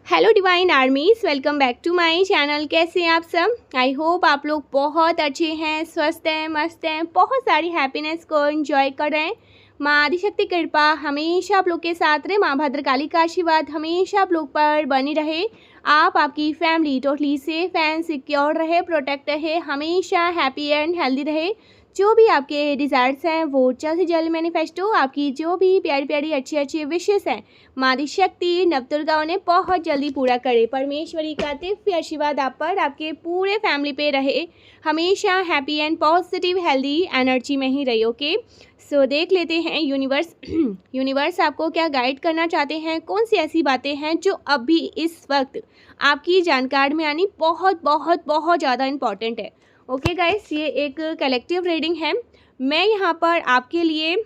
Hello divine armies, welcome back to my channel. कैसे हैं आप सब? आई होप आप लोग बहुत अच्छे हैं, स्वस्थ हैं, मस्त हैं, बहुत सारी हैप्पीनेस को एंजॉय कर रहे हैं। माँ आदिशक्ति कृपा हमेशा आप लोग के साथ रहे, माँ भद्रकाली का आशीर्वाद हमेशा आप लोग पर बनी रहे। आप आपकी family totally safe and secure रहे, प्रोटेक्ट रहे, हमेशा हैप्पी एंड हेल्दी रहे। जो भी आपके डिज़ायर्स हैं वो जल्द से जल्द मैनिफेस्ट हो। आपकी जो भी प्यारी प्यारी अच्छी अच्छी विशेष हैं माँ आदिशक्ति नवदुर्गा उन्हें बहुत जल्दी पूरा करे। परमेश्वरी का दिव्य आशीर्वाद आप पर, आपके पूरे फैमिली पे रहे, हमेशा happy and positive healthy energy में ही रहे। ओके, सो देख लेते हैं यूनिवर्स आपको क्या गाइड करना चाहते हैं, कौन सी ऐसी बातें हैं जो अभी इस वक्त आपकी जानकारी में आनी बहुत बहुत बहुत ज़्यादा इम्पॉर्टेंट है। ओके गाइस, ये एक कलेक्टिव रीडिंग है। मैं यहाँ पर आपके लिए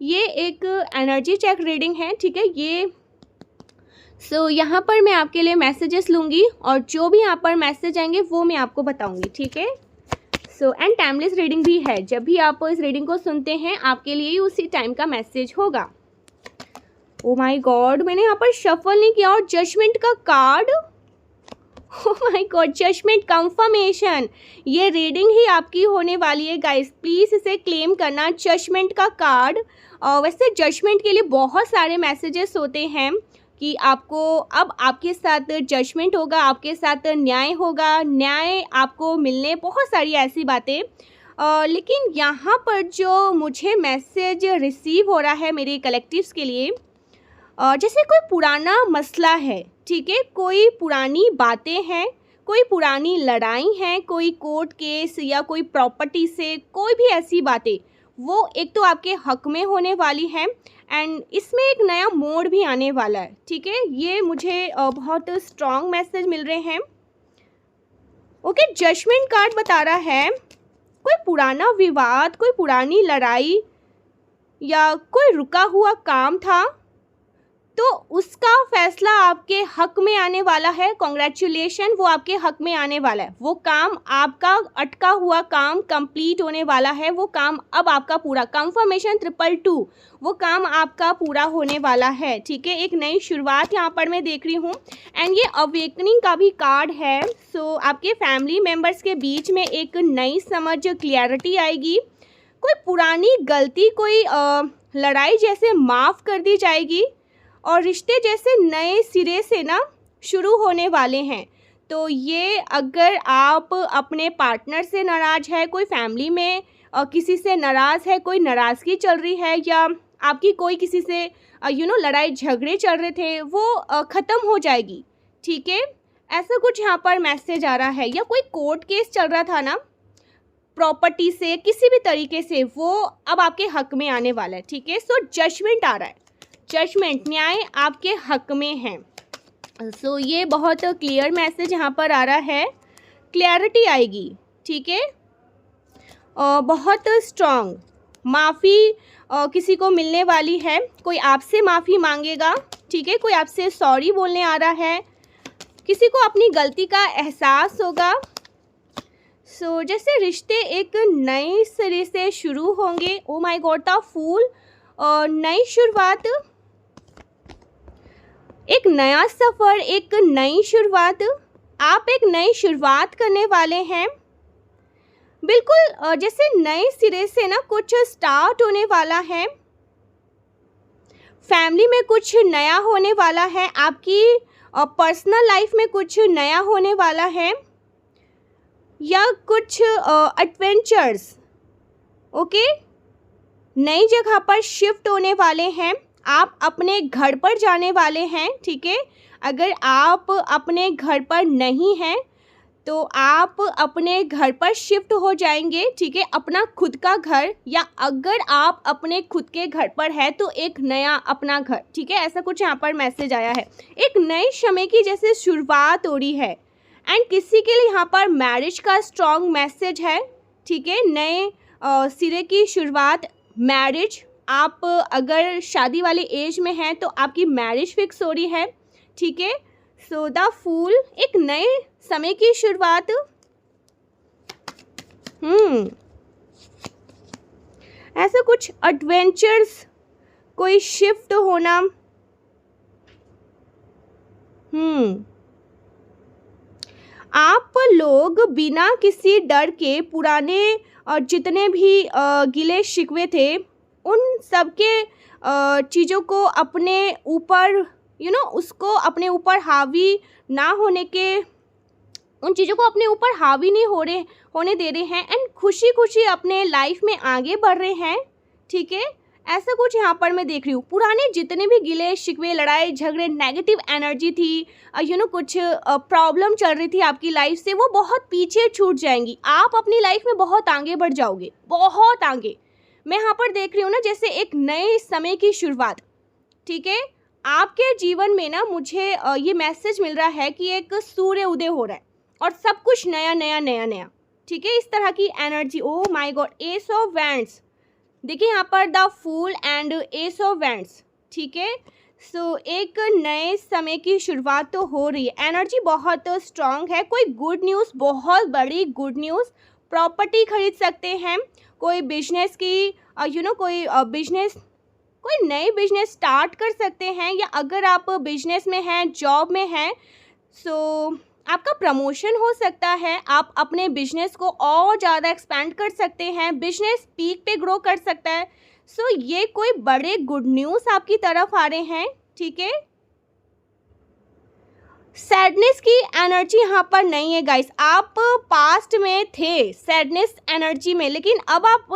ये एक एनर्जी चेक रीडिंग है, ठीक है। ये यहाँ पर मैं आपके लिए मैसेजेस लूँगी और जो भी यहाँ पर मैसेज आएंगे वो मैं आपको बताऊँगी, ठीक है। एंड टाइमलेस रीडिंग भी है, जब भी आप इस रीडिंग को सुनते हैं आपके लिए उसी टाइम का मैसेज होगा। ओ माय गॉड, मैंने यहाँ पर शफल नहीं किया और जजमेंट का card, oh my God, judgement confirmation. ये रीडिंग ही आपकी होने वाली है गाइस, प्लीज़ इसे क्लेम करना, जजमेंट का कार्ड। और वैसे जजमेंट के लिए बहुत सारे मैसेजेस होते हैं कि आपको अब आपके साथ जजमेंट होगा, आपके साथ न्याय होगा, न्याय आपको मिलने, बहुत सारी ऐसी बातें। लेकिन यहाँ पर जो मुझे मैसेज रिसीव हो रहा है मेरे कलेक्टिव्स के लिए, जैसे कोई पुराना मसला है, ठीक है, कोई पुरानी बातें हैं, कोई पुरानी लड़ाई हैं, कोई कोर्ट केस या कोई प्रॉपर्टी से कोई भी ऐसी बातें, वो एक तो आपके हक में होने वाली हैं एंड इसमें एक नया मोड़ भी आने वाला है, ठीक है। ये मुझे बहुत स्ट्रॉन्ग मैसेज मिल रहे हैं। ओके, जजमेंट कार्ड बता रहा है कोई पुराना विवाद, कोई पुरानी लड़ाई या कोई रुका हुआ काम था तो उसका फैसला आपके हक में आने वाला है। कॉन्ग्रेचुलेशन, वो आपके हक में आने वाला है। वो काम आपका अटका हुआ काम कंप्लीट होने वाला है, वो काम अब आपका पूरा, कंफर्मेशन 222, वो काम आपका पूरा होने वाला है, ठीक है। एक नई शुरुआत यहाँ पर मैं देख रही हूँ एंड ये अवेकनिंग का भी कार्ड है। आपके फैमिली मेम्बर्स के बीच में एक नई समझ, क्लियरिटी आएगी। कोई पुरानी गलती, कोई लड़ाई जैसे माफ़ कर दी जाएगी और रिश्ते जैसे नए सिरे से ना शुरू होने वाले हैं। तो ये अगर आप अपने पार्टनर से नाराज़ है, कोई फैमिली में किसी से नाराज़ है, कोई नाराज़गी चल रही है या आपकी कोई किसी से लड़ाई झगड़े चल रहे थे, वो ख़त्म हो जाएगी, ठीक है। ऐसा कुछ यहाँ पर मैसेज आ रहा है। या कोई कोर्ट केस चल रहा था ना प्रॉपर्टी से, किसी भी तरीके से, वो अब आपके हक में आने वाला है, ठीक है। जजमेंट आ रहा है, जजमेंट, न्याय आपके हक में है। ये बहुत क्लियर मैसेज यहाँ पर आ रहा है, क्लैरिटी आएगी, ठीक है। बहुत स्ट्रॉन्ग माफ़ी किसी को मिलने वाली है, कोई आपसे माफ़ी मांगेगा, ठीक है, कोई आपसे सॉरी बोलने आ रहा है, किसी को अपनी गलती का एहसास होगा। जैसे रिश्ते एक नए सिरे से शुरू होंगे। Oh my God, the fool, नई शुरुआत, एक नया सफ़र, एक नई शुरुआत, आप एक नई शुरुआत करने वाले हैं। बिल्कुल जैसे नए सिरे से ना कुछ स्टार्ट होने वाला है, फैमिली में कुछ नया होने वाला है, आपकी पर्सनल लाइफ में कुछ नया होने वाला है या कुछ एडवेंचर्स, ओके, नई जगह पर शिफ्ट होने वाले हैं, आप अपने घर पर जाने वाले हैं, ठीक है। अगर आप अपने घर पर नहीं हैं तो आप अपने घर पर शिफ्ट हो जाएंगे, ठीक है, अपना खुद का घर। या अगर आप अपने खुद के घर पर है तो एक नया अपना घर, ठीक है। ऐसा कुछ यहाँ पर मैसेज आया है, एक नए समय की जैसे शुरुआत हो रही है एंड किसी के लिए यहाँ पर मैरिज का स्ट्रॉन्ग मैसेज है, ठीक है। नए सिरे की शुरुआत, मैरिज, आप अगर शादी वाले एज में हैं तो आपकी मैरिज फिक्स हो रही है, ठीक है। द फूल, एक नए समय की शुरुआत। ऐसा कुछ एडवेंचर्स, कोई शिफ्ट होना, आप लोग बिना किसी डर के पुराने जितने भी गिले शिकवे थे उन सब के चीज़ों को अपने ऊपर उसको अपने ऊपर हावी ना होने के, उन चीज़ों को अपने ऊपर हावी नहीं होने दे रहे हैं एंड खुशी खुशी अपने लाइफ में आगे बढ़ रहे हैं। ठीक है, ऐसा कुछ यहाँ पर मैं देख रही हूँ। पुराने जितने भी गिले शिकवे, लड़ाई झगड़े, नेगेटिव एनर्जी थी, कुछ प्रॉब्लम चल रही थी आपकी लाइफ से, वो बहुत पीछे छूट जाएंगी। आप अपनी लाइफ में बहुत आगे बढ़ जाओगे, बहुत आगे। मैं यहाँ पर देख रही हूँ ना, जैसे एक नए समय की शुरुआत। ठीक है, आपके जीवन में ना मुझे ये मैसेज मिल रहा है कि एक सूर्य उदय हो रहा है और सब कुछ नया नया नया नया। ठीक है, इस तरह की energy. Oh my God, ace of wands. देखिए यहाँ पर the fool and ace of wands. ठीक है, सो एक नए समय की शुरुआत तो हो रही है। एनर्जी बहुत स्ट्रांग है। कोई गुड न्यूज़, बहुत बड़ी गुड न्यूज़। प्रॉपर्टी खरीद सकते हैं, कोई बिजनेस की कोई बिजनेस, कोई नई बिजनेस स्टार्ट कर सकते हैं, या अगर आप बिजनेस में हैं, जॉब में हैं, सो आपका प्रमोशन हो सकता है। आप अपने बिजनेस को और ज़्यादा एक्सपेंड कर सकते हैं, बिजनेस पीक पे ग्रो कर सकता है। सो ये कोई बड़े गुड न्यूज़ आपकी तरफ आ रहे हैं। ठीक है, सैडनेस की एनर्जी यहाँ पर नहीं है गाइस। आप पास्ट में थे सैडनेस एनर्जी में, लेकिन अब आप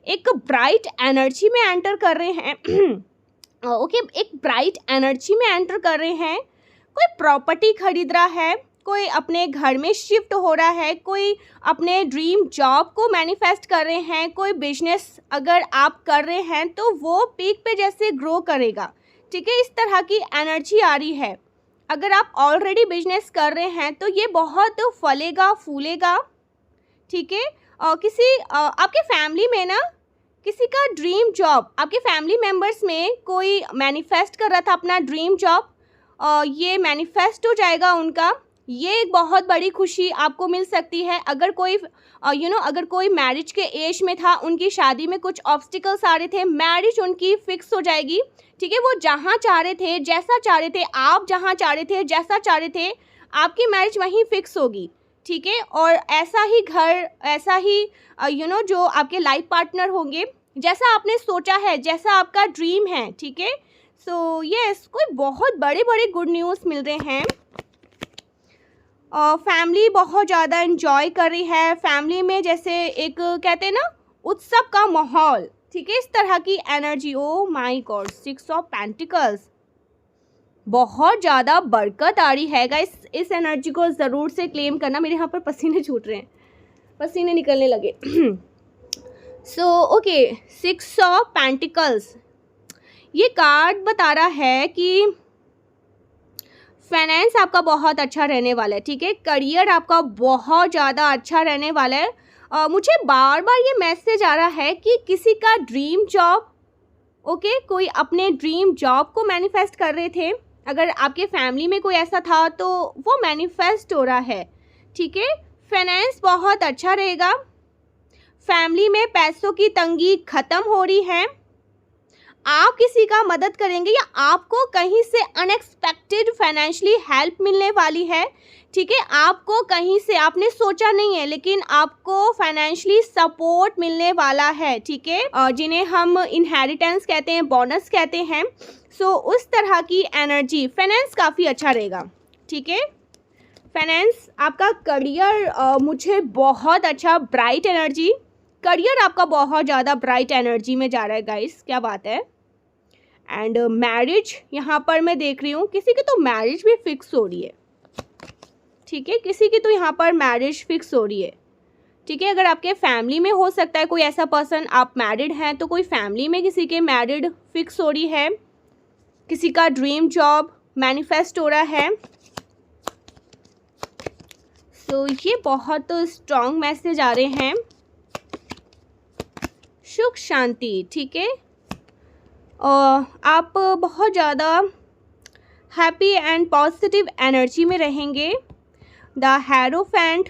एक ब्राइट एनर्जी में एंटर कर रहे हैं। ओके, एक ब्राइट एनर्जी में एंटर कर रहे हैं। कोई प्रॉपर्टी खरीद रहा है, कोई अपने घर में शिफ्ट हो रहा है, कोई अपने ड्रीम जॉब को मैनिफेस्ट कर रहे हैं, कोई बिजनेस अगर आप कर रहे हैं तो वो पीक पे जैसे ग्रो करेगा। ठीक है, इस तरह की एनर्जी आ रही है। अगर आप ऑलरेडी बिजनेस कर रहे हैं तो ये बहुत फलेगा फूलेगा। ठीक है, किसी आपके फैमिली में ना किसी का ड्रीम जॉब, आपके फैमिली मेम्बर्स में कोई मैनिफेस्ट कर रहा था अपना ड्रीम जॉब, ये मैनिफेस्ट हो जाएगा उनका। ये एक बहुत बड़ी खुशी आपको मिल सकती है। अगर कोई अगर कोई मैरिज के एज में था, उनकी शादी में कुछ ऑब्स्टिकल्स आ रहे थे, मैरिज उनकी फिक्स हो जाएगी। ठीक है, वो जहाँ चाह रहे थे, जैसा चाह रहे थे, आप जहाँ चाह रहे थे, जैसा चाह रहे थे, आपकी मैरिज वहीं फिक्स होगी। ठीक है, और ऐसा ही घर, ऐसा ही जो आपके लाइफ पार्टनर होंगे, जैसा आपने सोचा है, जैसा आपका ड्रीम है। ठीक है, सो यस, कोई बहुत बड़े बड़े गुड न्यूज़ मिल रहे हैं। फैमिली बहुत ज़्यादा एंजॉय कर रही है। फैमिली में जैसे एक कहते हैं ना उत्सव का माहौल। ठीक है, इस तरह की energy. O my God, 6 of pentacles, बहुत ज़्यादा बरकत आ रही है गाइस। इस एनर्जी को ज़रूर से क्लेम करना। मेरे यहाँ पर पसीने छूट रहे हैं, पसीने निकलने लगे। सो ओके, 6 ऑफ पेंटिकल्स, ये कार्ड बता रहा है कि फाइनेंस आपका बहुत अच्छा रहने वाला है। ठीक है, करियर आपका बहुत ज़्यादा अच्छा रहने वाला है। मुझे बार बार ये मैसेज आ रहा है कि किसी का ड्रीम जॉब, ओके, कोई अपने ड्रीम जॉब को मैनिफेस्ट कर रहे थे। अगर आपके फैमिली में कोई ऐसा था तो वो मैनिफेस्ट हो रहा है। ठीक है, फाइनेंस बहुत अच्छा रहेगा। फैमिली में पैसों की तंगी ख़त्म हो रही है। आप किसी का मदद करेंगे या आपको कहीं से अनएक्सपेक्टेड फाइनेंशियली हेल्प मिलने वाली है। ठीक है, आपको कहीं से, आपने सोचा नहीं है, लेकिन आपको फाइनेंशियली सपोर्ट मिलने वाला है। ठीक है, जिन्हें हम इनहेरिटेंस कहते हैं, बोनस कहते हैं। सो उस तरह की एनर्जी, फाइनेंस काफ़ी अच्छा रहेगा। ठीक है, फाइनेंस, आपका करियर मुझे बहुत अच्छा, ब्राइट एनर्जी, करियर आपका बहुत ज़्यादा ब्राइट एनर्जी में जा रहा है गाइस, क्या बात है। एंड मैरिज यहाँ पर मैं देख रही हूँ, किसी की तो मैरिज भी फिक्स हो रही है। ठीक है, किसी की तो यहाँ पर मैरिज फिक्स हो रही है। ठीक है, अगर आपके फैमिली में हो सकता है कोई ऐसा पर्सन, आप मैरिड हैं तो कोई फैमिली में किसी के मैरिड फिक्स हो रही है। किसी का ड्रीम जॉब मैनिफेस्ट हो रहा है। सो ये बहुत स्ट्रॉन्ग मैसेज आ रहे हैं। सुख शांति। ठीक है, आप बहुत ज़्यादा हैप्पी एंड पॉजिटिव एनर्जी में रहेंगे। The hierophant,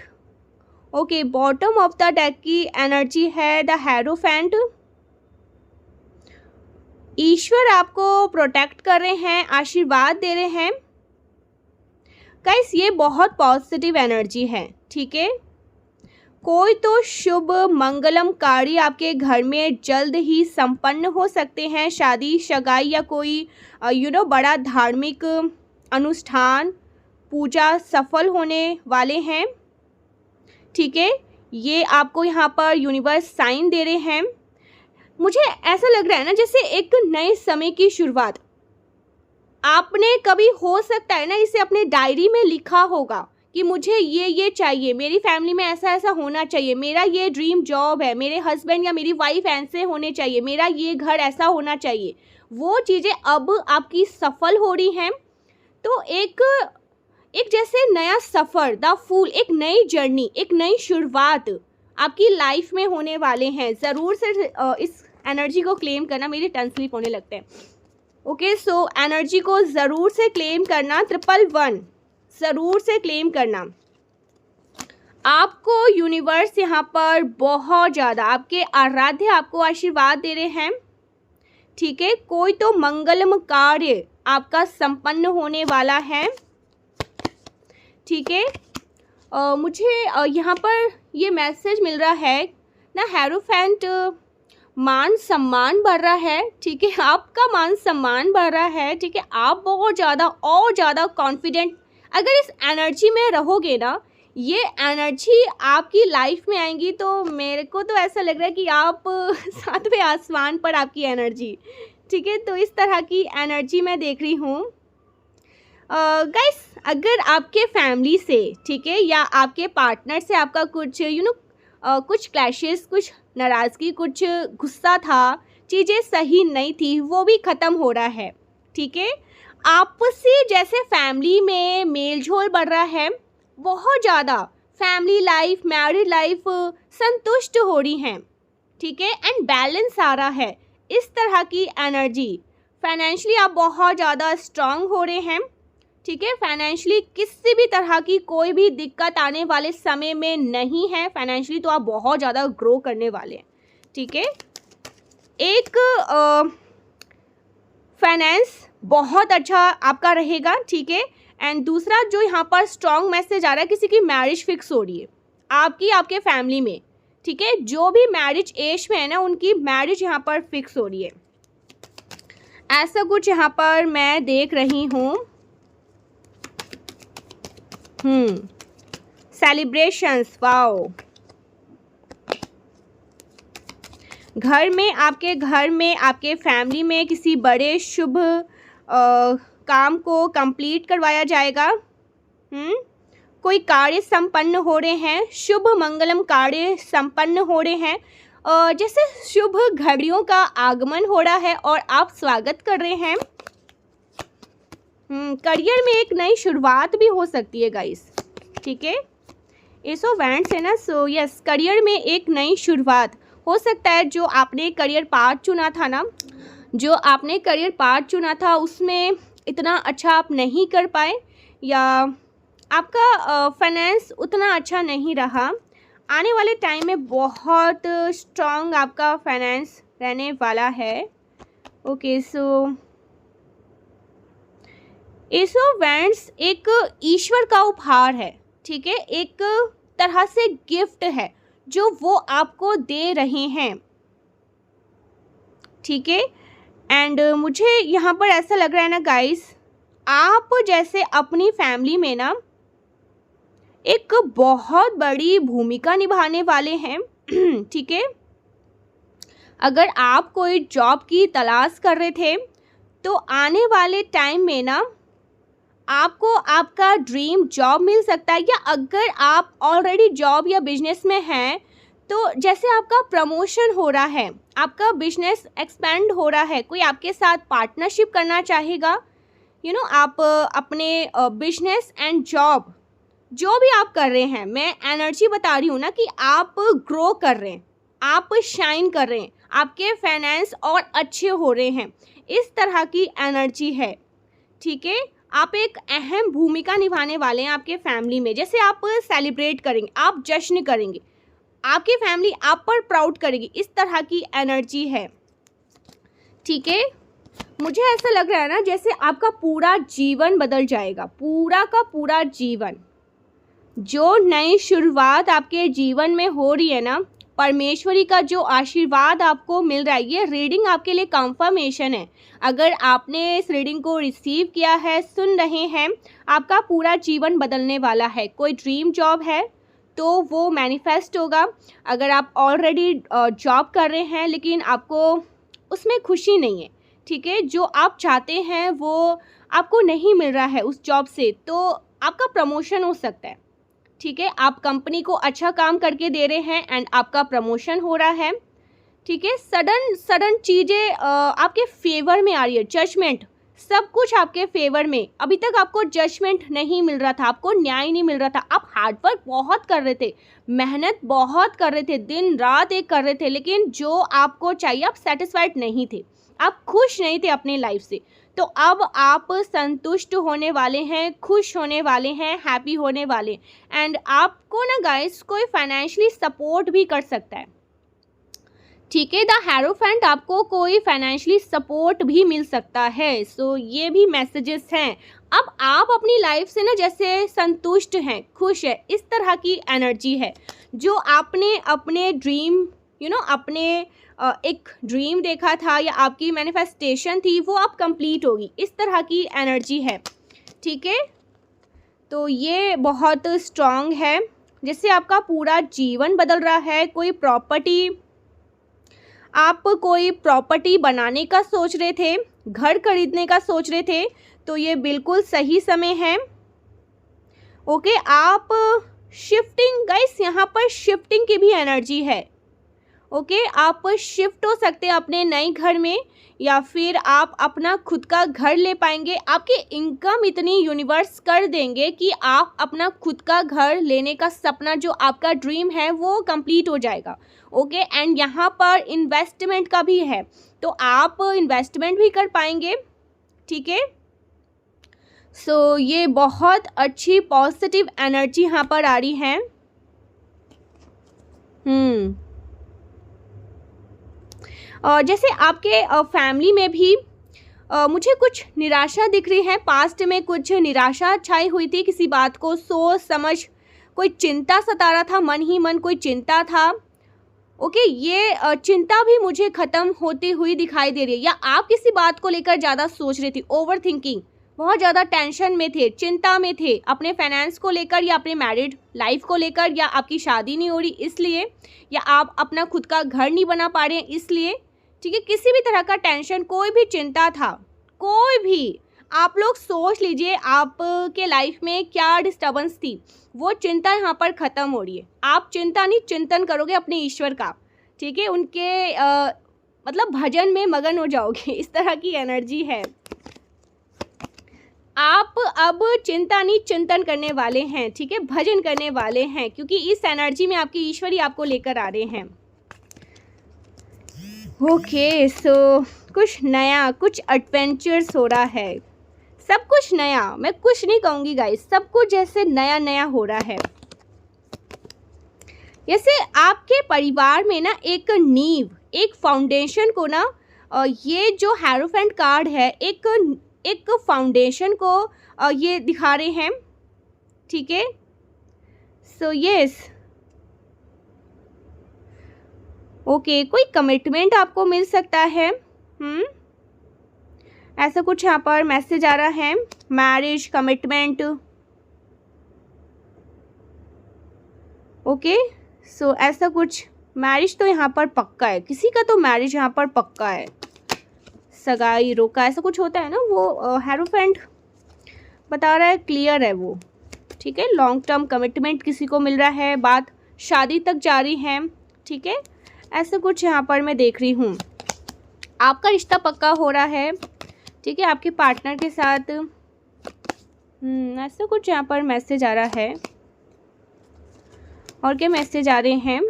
okay, bottom of the deck की एनर्जी है द हेरोफेंट। ईश्वर आपको प्रोटेक्ट कर रहे हैं, आशीर्वाद दे रहे हैं। गाइस ये बहुत पॉजिटिव एनर्जी है, ठीक है। कोई तो शुभ मंगलम कार्य आपके घर में जल्द ही संपन्न हो सकते हैं। शादी सगाई या कोई बड़ा धार्मिक अनुष्ठान पूजा सफल होने वाले हैं, ठीक है। ये आपको यहाँ पर यूनिवर्स साइन दे रहे हैं। मुझे ऐसा लग रहा है ना जैसे एक नए समय की शुरुआत। आपने कभी हो सकता है ना इसे अपने डायरी में लिखा होगा कि मुझे ये चाहिए, मेरी फैमिली में ऐसा ऐसा होना चाहिए, मेरा ये ड्रीम जॉब है, मेरे हस्बैंड या मेरी वाइफ ऐसे होने चाहिए, मेरा ये घर ऐसा होना चाहिए। वो चीज़ें अब आपकी सफल हो रही हैं। तो एक जैसे नया सफ़र, द फूल, एक नई जर्नी, एक नई शुरुआत आपकी लाइफ में होने वाले हैं। ज़रूर से इस एनर्जी को क्लेम करना। मेरे टंग स्लिप होने लगते हैं। ओके, सो एनर्जी को ज़रूर से क्लेम करना। 111 ज़रूर से क्लेम करना। आपको यूनिवर्स यहाँ पर बहुत ज़्यादा आपके आराध्य आपको आशीर्वाद दे रहे हैं, ठीक है। कोई तो मंगलम कार्य आपका संपन्न होने वाला है, ठीक है। मुझे यहाँ पर ये मैसेज मिल रहा है ना, हेरोफेंट, मान सम्मान बढ़ रहा है, ठीक है। आपका मान सम्मान बढ़ रहा है, ठीक है। आप बहुत ज़्यादा और ज़्यादा कॉन्फिडेंट अगर इस एनर्जी में रहोगे ना, ये एनर्जी आपकी लाइफ में आएंगी तो मेरे को तो ऐसा लग रहा है कि आप 7वें आसमान पर आपकी एनर्जी, ठीक है। तो इस तरह की एनर्जी मैं देख रही हूँ। गाइस, अगर आपके फैमिली से, ठीक है, या आपके पार्टनर से आपका कुछ कुछ क्लैशेस, कुछ नाराज़गी, कुछ गुस्सा था, चीज़ें सही नहीं थी, वो भी ख़त्म हो रहा है, ठीक है। आपसी जैसे फैमिली में मेलझोल बढ़ रहा है बहुत ज़्यादा। फैमिली लाइफ, मैरिड लाइफ संतुष्ट हो रही हैं, ठीक है, एंड बैलेंस आ रहा है। इस तरह की एनर्जी। फाइनेंशियली आप बहुत ज़्यादा स्ट्रांग हो रहे हैं, ठीक है। फाइनेंशियली किसी भी तरह की कोई भी दिक्कत आने वाले समय में नहीं है। फाइनेंशियली तो आप बहुत ज़्यादा ग्रो करने वाले हैं, ठीक है। एक फाइनेंस बहुत अच्छा आपका रहेगा, ठीक है। एंड दूसरा जो यहाँ पर स्ट्रॉन्ग मैसेज आ रहा है, किसी की मैरिज फिक्स हो रही है आपकी, आपके फैमिली में, ठीक है। जो भी मैरिज एज में है ना, उनकी मैरिज यहाँ पर फिक्स हो रही है, ऐसा कुछ यहाँ पर मैं देख रही हूँ। Celebrations, wow. घर में, आपके घर में, आपके फैमिली में किसी बड़े शुभ काम को कंप्लीट करवाया जाएगा। कोई कार्य संपन्न हो रहे हैं, शुभ मंगलम कार्य संपन्न हो रहे हैं। जैसे शुभ घड़ियों का आगमन हो रहा है और आप स्वागत कर रहे हैं। करियर में एक नई शुरुआत भी हो सकती है गाइस, ठीक है। एस ऑफ वैंड्स है ना, सो यस, करियर में एक नई शुरुआत हो सकता है। जो आपने करियर पाथ चुना था ना, जो आपने करियर पाथ चुना था उसमें इतना अच्छा आप नहीं कर पाए, या आपका फाइनेंस उतना अच्छा नहीं रहा। आने वाले टाइम में बहुत स्ट्रॉन्ग आपका फाइनेंस रहने वाला है। Okay, so S of wands एक ईश्वर का उपहार है, ठीक है। एक तरह से गिफ्ट है जो वो आपको दे रहे हैं, ठीक है। एंड मुझे यहाँ पर ऐसा लग रहा है ना गाइस, आप जैसे अपनी फैमिली में ना एक बहुत बड़ी भूमिका निभाने वाले हैं, ठीक है। अगर आप कोई जॉब की तलाश कर रहे थे तो आने वाले टाइम में ना आपको आपका ड्रीम जॉब मिल सकता है। या अगर आप ऑलरेडी जॉब या बिजनेस में हैं तो जैसे आपका प्रमोशन हो रहा है, आपका बिजनेस एक्सपेंड हो रहा है, कोई आपके साथ पार्टनरशिप करना चाहेगा। आप अपने बिजनेस एंड जॉब जो भी आप कर रहे हैं, मैं एनर्जी बता रही हूँ ना कि आप ग्रो कर रहे हैं, आप शाइन कर रहे हैं, आपके फाइनेंस और अच्छे हो रहे हैं। इस तरह की एनर्जी है, ठीक है। आप एक अहम भूमिका निभाने वाले हैं आपके फैमिली में। जैसे आप सेलिब्रेट करेंगे, आप जश्न करेंगे, आपकी फैमिली आप पर प्राउड करेगी। इस तरह की एनर्जी है, ठीक है। मुझे ऐसा लग रहा है ना जैसे आपका पूरा जीवन बदल जाएगा, पूरा का पूरा जीवन। जो नई शुरुआत आपके जीवन में हो रही है ना, परमेश्वरी का जो आशीर्वाद आपको मिल रहा है, ये रीडिंग आपके लिए कंफर्मेशन है। अगर आपने इस रीडिंग को रिसीव किया है, सुन रहे हैं, आपका पूरा जीवन बदलने वाला है। कोई ड्रीम जॉब है तो वो मैनिफेस्ट होगा। अगर आप ऑलरेडी जॉब कर रहे हैं लेकिन आपको उसमें खुशी नहीं है, ठीक है, जो आप चाहते हैं वो आपको नहीं मिल रहा है उस जॉब से, तो आपका प्रमोशन हो सकता है, ठीक है। आप कंपनी को अच्छा काम करके दे रहे हैं एंड आपका प्रमोशन हो रहा है, ठीक है। सडन चीज़ें आपके फेवर में आ रही है, जजमेंट, सब कुछ आपके फेवर में। अभी तक आपको जजमेंट नहीं मिल रहा था, आपको न्याय नहीं मिल रहा था। आप हार्डवर्क बहुत कर रहे थे, मेहनत बहुत कर रहे थे, दिन रात एक कर रहे थे, लेकिन जो आपको चाहिए आप सेटिस्फाइड नहीं थे, आप खुश नहीं थे अपने लाइफ से। तो अब आप संतुष्ट होने वाले हैं, खुश होने वाले हैं, हैप्पी होने वाले। एंड आपको ना गाइस कोई फाइनेंशियली सपोर्ट भी कर सकता है, ठीक है। द हेरोफेंट, आपको कोई फाइनेंशियली सपोर्ट भी मिल सकता है। सो ये भी मैसेजेस हैं। अब आप अपनी लाइफ से ना जैसे संतुष्ट हैं, खुश है, इस तरह की एनर्जी है। जो आपने अपने ड्रीम अपने एक ड्रीम देखा था या आपकी मैनिफेस्टेशन थी, वो अब कंप्लीट होगी, इस तरह की एनर्जी है, ठीक है। तो ये बहुत स्ट्रॉन्ग है, जिससे आपका पूरा जीवन बदल रहा है। आप कोई प्रॉपर्टी बनाने का सोच रहे थे, घर खरीदने का सोच रहे थे, तो ये बिल्कुल सही समय है, ओके। आप शिफ्टिंग, गाइस यहाँ पर शिफ्टिंग की भी एनर्जी है, ओके। आप शिफ्ट हो सकते हैं अपने नए घर में, या फिर आप अपना खुद का घर ले पाएंगे। आपकी इनकम इतनी यूनिवर्स कर देंगे कि आप अपना खुद का घर लेने का सपना, जो आपका ड्रीम है, वो कंप्लीट हो जाएगा, ओके। एंड यहाँ पर इन्वेस्टमेंट का भी है, तो आप इन्वेस्टमेंट भी कर पाएंगे, ठीक है। सो ये बहुत अच्छी पॉजिटिव एनर्जी यहाँ पर आ रही है। जैसे आपके फैमिली में भी मुझे कुछ निराशा दिख रही है। पास्ट में कुछ निराशा छाई हुई थी, किसी बात को सोच समझ कोई चिंता सता रहा था, मन ही मन कोई चिंता था, ओके। ये चिंता भी मुझे ख़त्म होती हुई दिखाई दे रही है। या आप किसी बात को लेकर ज़्यादा सोच रही थी, ओवर थिंकिंग, बहुत ज़्यादा टेंशन में थे, चिंता में थे, अपने फाइनेंस को लेकर या अपने मैरिड लाइफ को लेकर, या आपकी शादी नहीं हो रही इसलिए, या आप अपना खुद का घर नहीं बना पा रहे हैं इसलिए, ठीक है। किसी भी तरह का टेंशन, कोई भी चिंता था, कोई भी, आप लोग सोच लीजिए आपके लाइफ में क्या डिस्टर्बेंस थी, वो चिंता यहाँ पर ख़त्म हो रही है। आप चिंता नहीं, चिंतन करोगे अपने ईश्वर का, ठीक है, उनके मतलब भजन में मगन हो जाओगे, इस तरह की एनर्जी है। आप अब चिंता नहीं, चिंतन करने वाले हैं, ठीक है, भजन करने वाले हैं, क्योंकि इस एनर्जी में आपकी ईश्वरी आपको लेकर आ रहे हैं, ओके। सो कुछ नया, कुछ एडवेंचर्स हो रहा है, सब कुछ नया, मैं कुछ नहीं कहूँगी गाइस, सब कुछ जैसे नया नया हो रहा है। जैसे आपके परिवार में ना एक नींव, एक फाउंडेशन को ना, ये जो हेरोफेंट कार्ड है, एक फाउंडेशन को ये दिखा रहे हैं, ठीक है। सो यस, ओके, कोई कमिटमेंट आपको मिल सकता है, ऐसा कुछ यहाँ पर मैसेज आ रहा है, मैरिज, कमिटमेंट, ओके। सो ऐसा कुछ, मैरिज तो यहाँ पर पक्का है, किसी का तो मैरिज यहाँ पर पक्का है, सगाई, रोका, ऐसा कुछ होता है ना, वो हेरोफेंट बता रहा है, क्लियर है वो, ठीक है। लॉन्ग टर्म कमिटमेंट किसी को मिल रहा है, बात शादी तक जा रही है, ठीक है, ऐसा कुछ यहाँ पर मैं देख रही हूँ। आपका रिश्ता पक्का हो रहा है, ठीक है, आपके पार्टनर के साथ, ऐसा कुछ यहाँ पर मैसेज आ रहा है। और क्या मैसेज आ रहे हैं,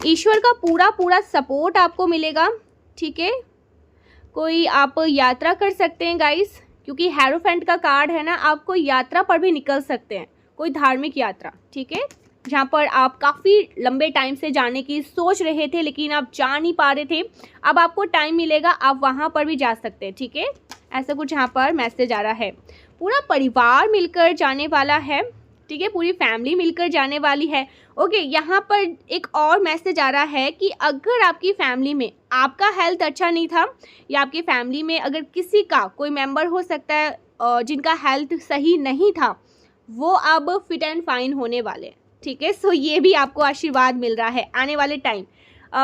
ईश्वर का पूरा पूरा सपोर्ट आपको मिलेगा, ठीक है। कोई आप यात्रा कर सकते हैं गाइस, क्योंकि हेरोफेंट का कार्ड है ना, आप कोई यात्रा पर भी निकल सकते हैं, कोई धार्मिक यात्रा, ठीक है। जहाँ पर आप काफ़ी लंबे टाइम से जाने की सोच रहे थे लेकिन आप जा नहीं पा रहे थे, अब आपको टाइम मिलेगा, आप वहाँ पर भी जा सकते हैं। ठीक है, ऐसा कुछ यहाँ पर मैसेज आ रहा है। पूरा परिवार मिलकर जाने वाला है। ठीक है, पूरी फैमिली मिलकर जाने वाली है। ओके, यहाँ पर एक और मैसेज आ रहा है कि अगर आपकी फैमिली में आपका हेल्थ अच्छा नहीं था, या आपकी फैमिली में अगर किसी का कोई मेंबर हो सकता है जिनका हेल्थ सही नहीं था, वो अब फिट एंड फाइन होने वाले। ठीक है, सो ये भी आपको आशीर्वाद मिल रहा है आने वाले टाइम।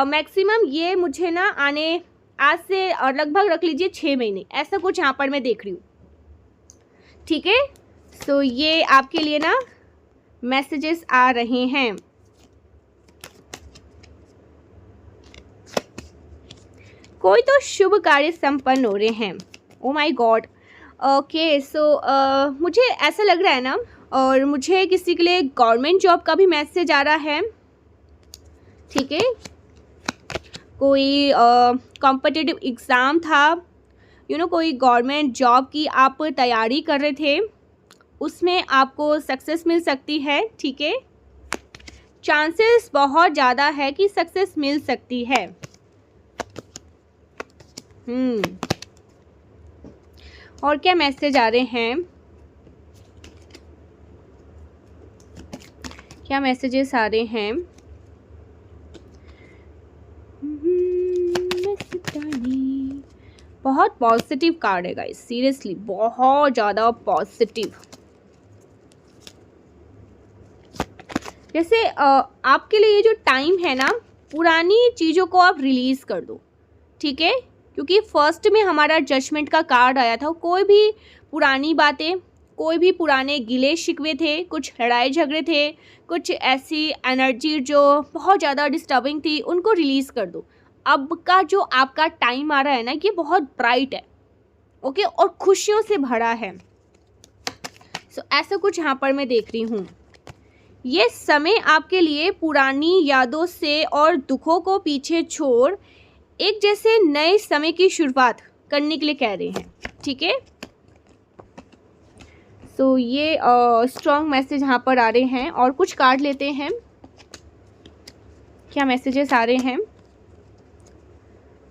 मैक्सिमम ये मुझे ना आने आज से लगभग रख लीजिए 6 महीने, ऐसा कुछ यहाँ पर मैं देख रही हूँ। ठीक है, सो ये आपके लिए ना मैसेजेस आ रहे हैं। कोई तो शुभ कार्य संपन्न हो रहे हैं। ओ माय गॉड। ओके, सो मुझे ऐसा लग रहा है ना, और मुझे किसी के लिए गवर्नमेंट जॉब का भी मैसेज आ रहा है। ठीक है, कोई कॉम्पिटिटिव एग्ज़ाम था, कोई गवर्नमेंट जॉब की आप तैयारी कर रहे थे, उसमें आपको सक्सेस मिल सकती है। ठीक है, चांसेस बहुत ज़्यादा है कि सक्सेस मिल सकती है। और क्या मैसेज आ रहे हैं, क्या मैसेजेस आ रहे हैं? बहुत पॉजिटिव कार्ड है गाइस, सीरियसली बहुत ज़्यादा पॉजिटिव। जैसे आपके लिए ये जो टाइम है ना, पुरानी चीज़ों को आप रिलीज़ कर दो। ठीक है, क्योंकि फर्स्ट में हमारा जजमेंट का कार्ड आया था। कोई भी पुरानी बातें, कोई भी पुराने गिले शिकवे थे, कुछ लड़ाई झगड़े थे, कुछ ऐसी एनर्जी जो बहुत ज़्यादा डिस्टर्बिंग थी, उनको रिलीज़ कर दो। अब का जो आपका टाइम आ रहा है ना, ये बहुत ब्राइट है। ओके, और खुशियों से भरा है। सो ऐसा कुछ यहाँ पर मैं देख रही हूँ। ये समय आपके लिए पुरानी यादों से और दुखों को पीछे छोड़ एक जैसे नए समय की शुरुआत करने के लिए कह रहे हैं। ठीक है, सो ये स्ट्रॉन्ग मैसेज यहाँ पर आ रहे हैं। और कुछ कार्ड लेते हैं, क्या मैसेजेस आ रहे हैं,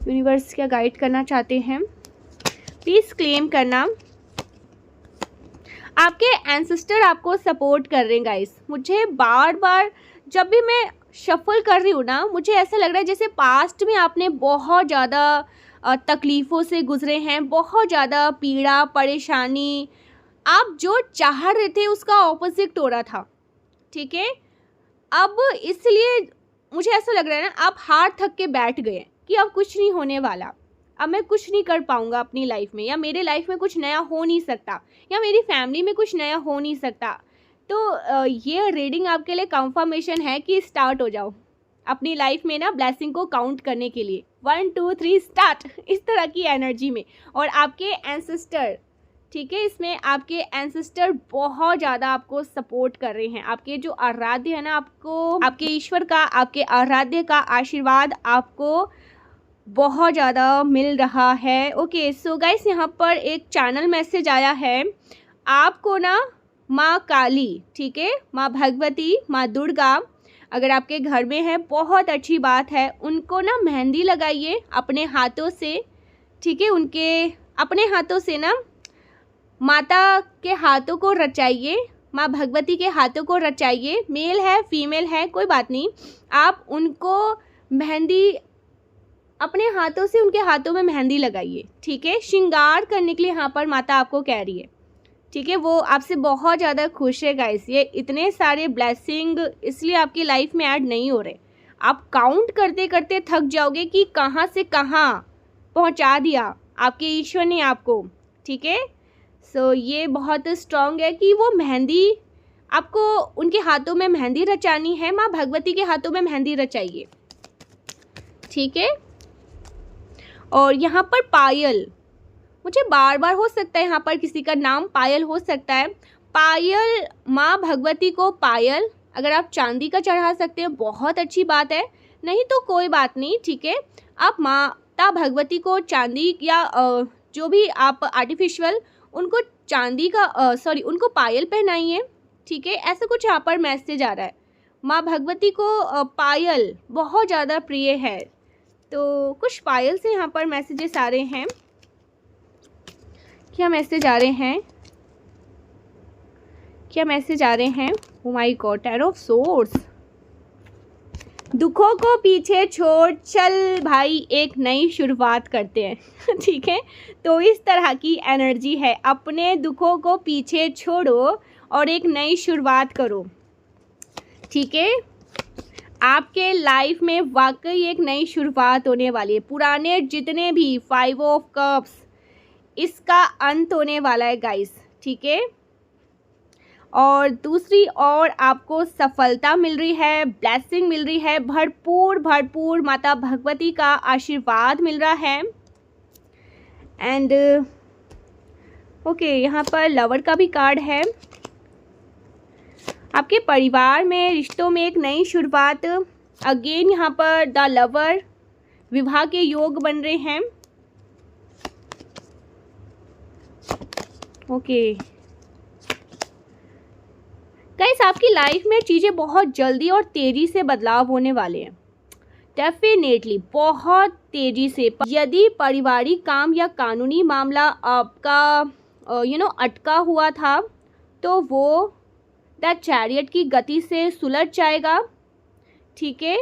यूनिवर्स क्या गाइड करना चाहते हैं, प्लीज़ क्लेम करना। आपके एंसेस्टर आपको सपोर्ट कर रहे हैं गाइस। मुझे बार बार जब भी मैं शफल कर रही हूँ ना, मुझे ऐसा लग रहा है जैसे पास्ट में आपने बहुत ज़्यादा तकलीफ़ों से गुजरे हैं, बहुत ज़्यादा पीड़ा परेशानी, आप जो चाह रहे थे उसका ऑपोजिट हो रहा था। ठीक है, अब इसलिए मुझे ऐसा लग रहा है ना, आप हार थक के बैठ गए कि अब कुछ नहीं होने वाला, अब मैं कुछ नहीं कर पाऊँगा अपनी लाइफ में, या मेरे लाइफ में कुछ नया हो नहीं सकता, या मेरी फैमिली में कुछ नया हो नहीं सकता। तो ये रीडिंग आपके लिए कंफर्मेशन है कि स्टार्ट हो जाओ अपनी लाइफ में ना ब्लेसिंग को काउंट करने के लिए। 1 2 3 स्टार्ट, इस तरह की एनर्जी में। और आपके एंसेस्टर, ठीक है, इसमें आपके एंसेस्टर बहुत ज़्यादा आपको सपोर्ट कर रहे हैं। आपके जो आराध्य है ना, आपको आपके ईश्वर का, आपके आराध्य का आशीर्वाद आपको बहुत ज़्यादा मिल रहा है। ओके, सो गाइस, यहाँ पर एक चैनल मैसेज आया है आपको ना, माँ काली, ठीक है, माँ भगवती, माँ दुर्गा अगर आपके घर में है, बहुत अच्छी बात है। उनको ना मेहंदी लगाइए अपने हाथों से। ठीक है, उनके अपने हाथों से ना माता के हाथों को रचाइए, माँ भगवती के हाथों को रचाइए। मेल है फीमेल है कोई बात नहीं, आप उनको मेहंदी अपने हाथों से उनके हाथों में मेहंदी लगाइए। ठीक है, श्रृंगार करने के लिए यहाँ पर माता आपको कह रही है। ठीक है, वो आपसे बहुत ज़्यादा खुश है गाइस। ये इतने सारे ब्लेसिंग इसलिए आपकी लाइफ में ऐड नहीं हो रहे, आप काउंट करते करते थक जाओगे कि कहाँ से कहाँ पहुँचा दिया आपके ईश्वर ने आपको। ठीक है, सो ये बहुत स्ट्रॉन्ग है कि वो मेहंदी आपको उनके हाथों में मेहंदी रचानी है, माँ भगवती के हाथों में मेहंदी रचाइए। ठीक है, और यहाँ पर पायल, मुझे बार बार हो सकता है यहाँ पर किसी का नाम पायल हो सकता है। पायल, माँ भगवती को पायल अगर आप चांदी का चढ़ा सकते हैं बहुत अच्छी बात है, नहीं तो कोई बात नहीं। ठीक है, आप माता भगवती को चांदी या जो भी आप आर्टिफिशियल उनको चांदी का उनको पायल पहनाइए। ठीक है, ऐसा कुछ यहाँ पर मैसेज आ रहा है। माँ भगवती को पायल बहुत ज़्यादा प्रिय है। तो कुछ पायल से यहाँ पर मैसेजेस आ रहे हैं। क्या मैसेज आ रहे हैं? क्या मैसेज आ रहे हैं? ओ माय गॉड, 10 ऑफ सोर्ड्स। दुखों को पीछे छोड़ चल भाई, एक नई शुरुआत करते हैं। ठीक है, तो इस तरह की एनर्जी है। अपने दुखों को पीछे छोड़ो और एक नई शुरुआत करो। ठीक है, आपके लाइफ में वाकई एक नई शुरुआत होने वाली है। पुराने जितने भी 5 ऑफ कप्स, इसका अंत होने वाला है गाइस। ठीक है, और दूसरी ओर आपको सफलता मिल रही है, ब्लेसिंग मिल रही है, भरपूर भरपूर माता भगवती का आशीर्वाद मिल रहा है। एंड ओके, यहाँ पर लवर का भी कार्ड है। आपके परिवार में, रिश्तों में एक नई शुरुआत। अगेन यहाँ पर द लवर, विवाह के योग बन रहे हैं। ओके गाइस, आपकी लाइफ में चीज़ें बहुत जल्दी और तेज़ी से बदलाव होने वाले हैं। डेफिनेटली बहुत तेज़ी से। यदि पारिवारिक काम या कानूनी मामला आपका अटका हुआ था, तो वो द चैरियट की गति से सुलझ जाएगा। ठीक है,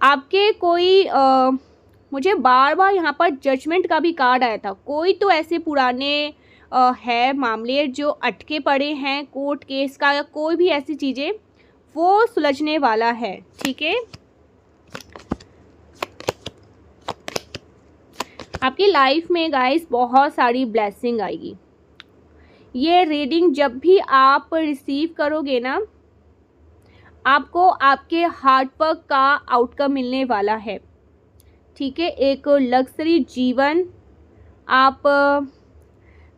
आपके कोई मुझे बार बार यहाँ पर जजमेंट का भी कार्ड आया था। कोई तो ऐसे पुराने है मामले जो अटके पड़े हैं, कोर्ट केस का या कोई भी ऐसी चीज़ें, वो सुलझने वाला है। ठीक है, आपकी लाइफ में गाइस बहुत सारी ब्लेसिंग आएगी। ये रीडिंग जब भी आप रिसीव करोगे ना, आपको आपके हार्ड वर्क का आउटकम मिलने वाला है। ठीक है, एक लग्जरी जीवन। आप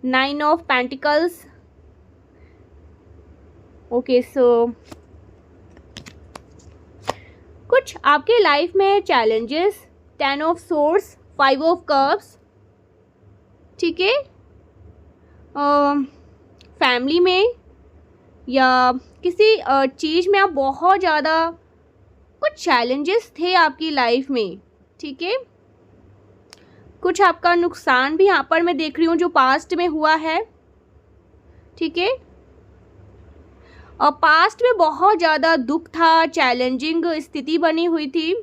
9 ऑफ पेंटिकल्स। ओके, सो कुछ आपके लाइफ में challenges, 10 of swords, 5 of cups. ठीक है, फैमिली में या किसी चीज़ में आप बहुत ज़्यादा, कुछ चैलेंजेस थे आपकी लाइफ में। ठीक है, कुछ आपका नुकसान भी यहाँ पर मैं देख रही हूँ जो पास्ट में हुआ है। ठीक है, और पास्ट में बहुत ज़्यादा दुख था, चैलेंजिंग स्थिति बनी हुई थी।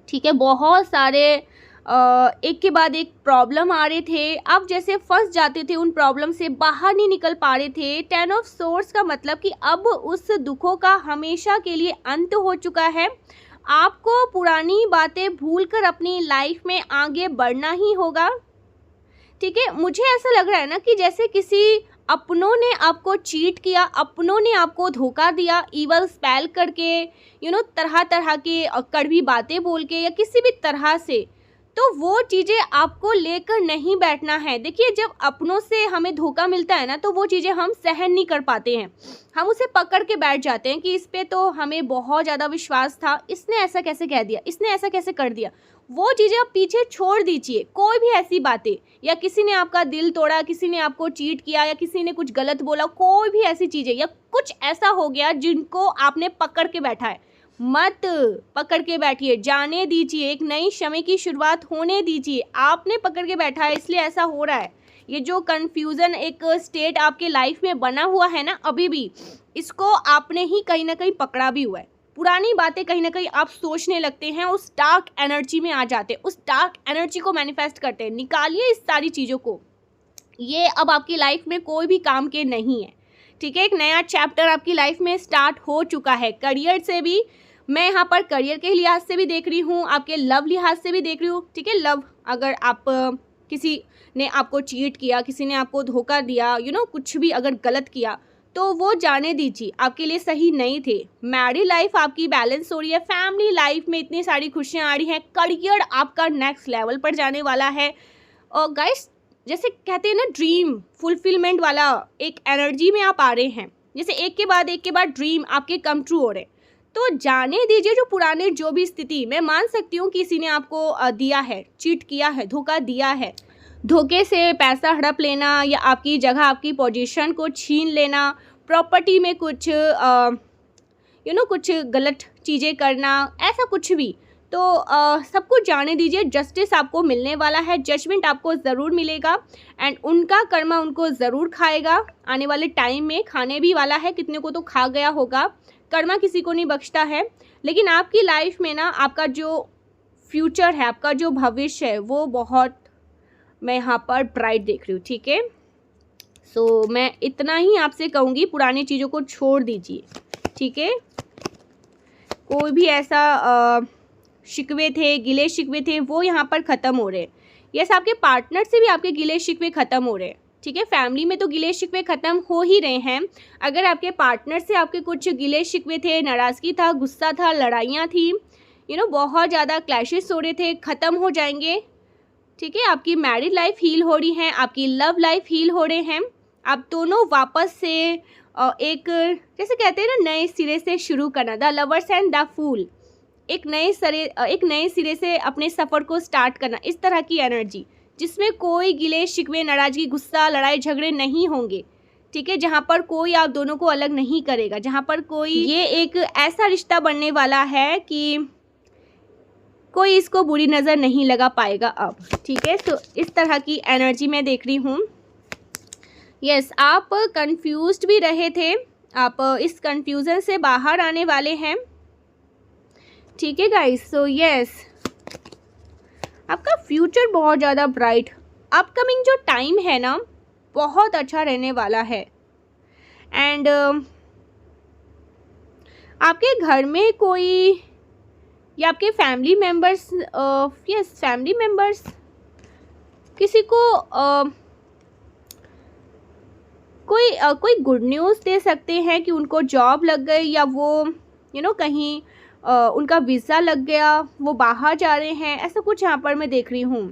ठीक है, बहुत सारे एक के बाद एक प्रॉब्लम आ रहे थे। आप जैसे फंस जाते थे, उन प्रॉब्लम से बाहर नहीं निकल पा रहे थे। 10 ऑफ सोर्ड्स का मतलब कि अब उस दुखों का हमेशा के लिए अंत हो चुका है। आपको पुरानी बातें भूलकर अपनी लाइफ में आगे बढ़ना ही होगा। ठीक है, मुझे ऐसा लग रहा है ना कि जैसे किसी अपनों ने आपको चीट किया, अपनों ने आपको धोखा दिया, ईवल स्पेल करके, तरह तरह के कड़वी बातें बोल के या किसी भी तरह से, तो वो चीज़ें आपको लेकर नहीं बैठना है। देखिए, जब अपनों से हमें धोखा मिलता है ना, तो वो चीज़ें हम सहन नहीं कर पाते हैं। हम उसे पकड़ के बैठ जाते हैं कि इस पे तो हमें बहुत ज़्यादा विश्वास था, इसने ऐसा कैसे कह दिया, इसने ऐसा कैसे कर दिया। वो चीज़ें आप पीछे छोड़ दीजिए। कोई भी ऐसी बातें, या किसी ने आपका दिल तोड़ा, किसी ने आपको चीट किया, या किसी ने कुछ गलत बोला, कोई भी ऐसी चीज़ें, या कुछ ऐसा हो गया जिनको आपने पकड़ के बैठा है, मत पकड़ के बैठिए, जाने दीजिए। एक नई समय की शुरुआत होने दीजिए। आपने पकड़ के बैठा है, इसलिए ऐसा हो रहा है। ये जो कन्फ्यूज़न एक स्टेट आपके लाइफ में बना हुआ है ना, अभी भी इसको आपने ही कहीं ना कहीं पकड़ा भी हुआ है। पुरानी बातें कहीं ना कहीं आप सोचने लगते हैं, उस डार्क एनर्जी में आ जाते हैं, उस डार्क एनर्जी को मैनिफेस्ट करते हैं। निकालिए इस सारी चीज़ों को, ये अब आपकी लाइफ में कोई भी काम के नहीं है। ठीक है, एक नया चैप्टर आपकी लाइफ में स्टार्ट हो चुका है। करियर से भी मैं यहाँ पर करियर के लिहाज से भी देख रही हूँ, आपके लव लिहाज से भी देख रही हूँ। ठीक है, लव, अगर आप किसी ने आपको चीट किया, किसी ने आपको धोखा दिया, कुछ भी अगर गलत किया, तो वो जाने दीजिए, आपके लिए सही नहीं थे। मैरिड लाइफ आपकी बैलेंस हो रही है, फैमिली लाइफ में इतनी सारी खुशियाँ आ रही हैं, करियर आपका नेक्स्ट लेवल पर जाने वाला है। और गाइस, जैसे कहते हैं ना, ड्रीम फुलफिलमेंट वाला एक एनर्जी में आप आ रहे हैं, जैसे एक के बाद ड्रीम आपके कम ट्रू हो रहे हैं। तो जाने दीजिए जो पुराने, जो भी स्थिति, मैं मान सकती हूँ किसी ने आपको दिया है, चीट किया है, धोखा दिया है, धोखे से पैसा हड़प लेना, या आपकी जगह, आपकी पोजीशन को छीन लेना, प्रॉपर्टी में कुछ कुछ गलत चीज़ें करना, ऐसा कुछ भी। तो सब कुछ जाने दीजिए, जस्टिस आपको मिलने वाला है, जजमेंट आपको ज़रूर मिलेगा एंड उनका कर्मा उनको ज़रूर खाएगा। आने वाले टाइम में खाने भी वाला है, कितने को तो खा गया होगा। कर्मा किसी को नहीं बख्शता है, लेकिन आपकी लाइफ में ना आपका जो फ्यूचर है, आपका जो भविष्य है, वो बहुत, मैं यहाँ पर ब्राइट देख रही हूँ। ठीक है, सो मैं इतना ही आपसे कहूँगी, पुरानी चीज़ों को छोड़ दीजिए। ठीक है, कोई भी ऐसा शिकवे थे, गिले शिकवे थे, वो यहाँ पर ख़त्म हो रहे हैं। यस, आपके पार्टनर से भी आपके गिले शिकवे ख़त्म हो रहे हैं। ठीक है, फैमिली में तो गिले शिकवे ख़त्म हो ही रहे हैं। अगर आपके पार्टनर से आपके कुछ गिले शिकवे थे, नाराज़गी था, गुस्सा था, लड़ाइयाँ थी, बहुत ज़्यादा क्लैशेस हो रहे थे, ख़त्म हो जाएंगे। ठीक है, आपकी मैरिड लाइफ हील हो रही है, आपकी लव लाइफ हील हो रहे हैं। आप दोनों वापस से एक, जैसे कहते हैं ना, नए सिरे से शुरू करना, the lovers and the fool, एक नए सिरे से अपने सफ़र को स्टार्ट करना, इस तरह की एनर्जी जिसमें कोई गिले शिकवे, नाराज़गी, गुस्सा, लड़ाई झगड़े नहीं होंगे। ठीक है, जहाँ पर कोई आप दोनों को अलग नहीं करेगा, जहाँ पर कोई, ये एक ऐसा रिश्ता बनने वाला है कि कोई इसको बुरी नज़र नहीं लगा पाएगा अब। ठीक है, तो इस तरह की एनर्जी मैं देख रही हूँ। यस, आप कंफ्यूज्ड भी रहे थे, आप इस कंफ्यूजन से बाहर आने वाले हैं। ठीक है गाइस, सो यस, आपका फ्यूचर बहुत ज़्यादा ब्राइट, अपकमिंग जो टाइम है ना, बहुत अच्छा रहने वाला है। एंड आपके घर में कोई, या आपके family members, yes family members किसी को कोई गुड न्यूज़ दे सकते हैं कि उनको जॉब लग गई, या वो कहीं उनका वीज़ा लग गया, वो बाहर जा रहे हैं, ऐसा कुछ यहाँ पर मैं देख रही हूँ।